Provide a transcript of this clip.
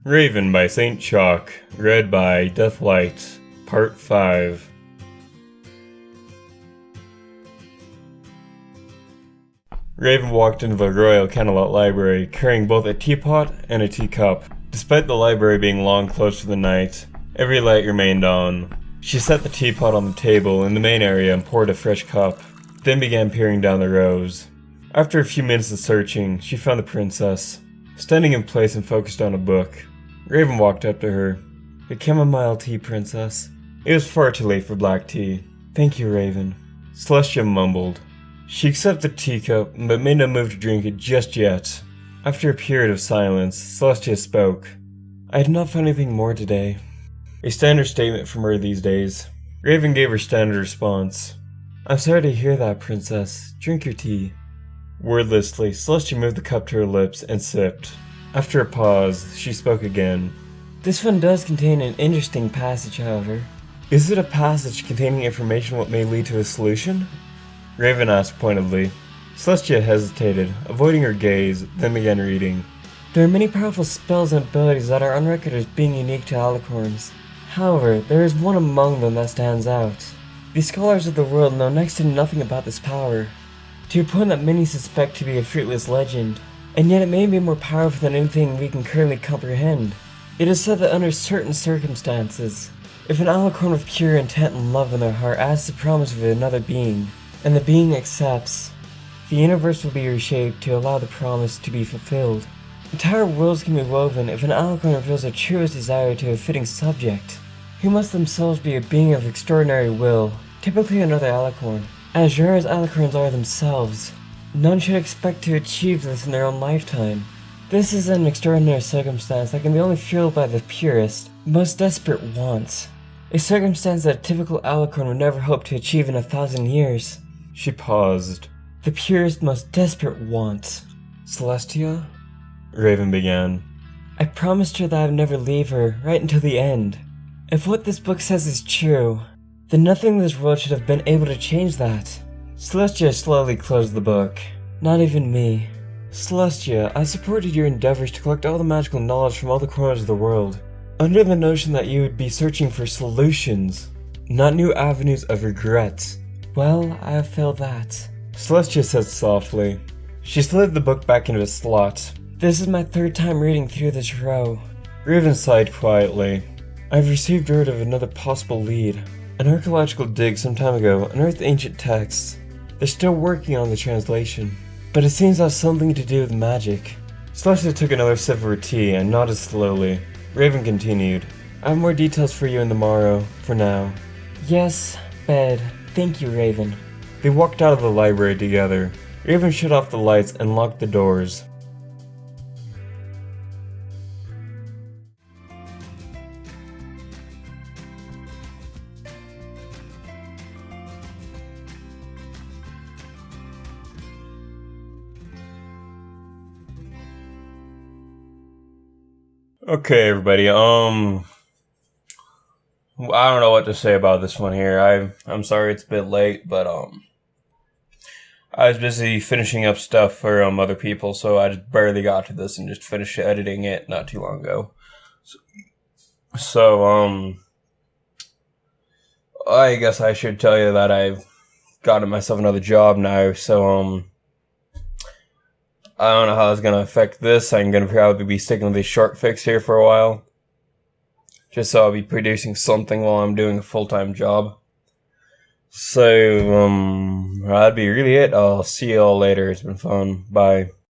Raven by Saint Chalk, read by Deathlight, Part 5. Raven walked into the Royal Camelot Library, carrying both a teapot and a teacup. Despite the library being long closed for the night, every light remained on. She set the teapot on the table in the main area and poured a fresh cup, then began peering down the rows. After a few minutes of searching, she found the princess, standing in place and focused on a book. Raven walked up to her. "The chamomile tea, princess." It was far too late for black tea. "Thank you, Raven," Celestia mumbled. She accepted the teacup, but made no move to drink it just yet. After a period of silence, Celestia spoke. "I did not find anything more today." A standard statement from her these days. Raven gave her standard response. "I'm sorry to hear that, princess. Drink your tea." Wordlessly, Celestia moved the cup to her lips and sipped. After a pause, she spoke again. "This one does contain an interesting passage, however." "Is it a passage containing information what may lead to a solution?" Raven asked pointedly. Celestia hesitated, avoiding her gaze, then began reading. "There are many powerful spells and abilities that are on record as being unique to alicorns. However, there is one among them that stands out. The scholars of the world know next to nothing about this power, to a point that many suspect to be a fruitless legend, and yet it may be more powerful than anything we can currently comprehend. It is said that under certain circumstances, if an alicorn with pure intent and love in their heart asks the promise of another being, and the being accepts, the universe will be reshaped to allow the promise to be fulfilled. Entire worlds can be woven if an alicorn reveals their truest desire to a fitting subject, who must themselves be a being of extraordinary will, typically another alicorn. As rare as alicorns are themselves, none should expect to achieve this in their own lifetime. This is an extraordinary circumstance that can be only fueled by the purest, most desperate wants. A circumstance that a typical alicorn would never hope to achieve in 1,000 years. She paused. "The purest, most desperate wants." "Celestia?" Raven began. "I promised her that I would never leave her, right until the end. If what this book says is true, then nothing in this world should have been able to change that." Celestia slowly closed the book. "Not even me. Celestia, I supported your endeavors to collect all the magical knowledge from all the corners of the world, under the notion that you would be searching for solutions, not new avenues of regret. Well, I have failed that," Celestia said softly. She slid the book back into its slot. "This is my third time reading through this row." Raven sighed quietly. "I've received word of another possible lead. An archaeological dig some time ago unearthed ancient texts. They're still working on the translation, but it seems to have something to do with magic." Celestia took another sip of her tea and nodded slowly. Raven continued. "I have more details for you in the morrow, for now." "Yes, bed. Thank you, Raven." They walked out of the library together. Raven shut off the lights and locked the doors. Okay, everybody, I don't know what to say about this one here. I'm sorry it's a bit late, but, I was busy finishing up stuff for, other people, so I just barely got to this and just finished editing it not too long ago. So, I guess I should tell you that I've gotten myself another job now, so, I don't know how it's going to affect this. I'm going to probably be sticking with this short fix here for a while, just so I'll be producing something while I'm doing a full-time job. So, that'd be really it. I'll see you all later. It's been fun. Bye.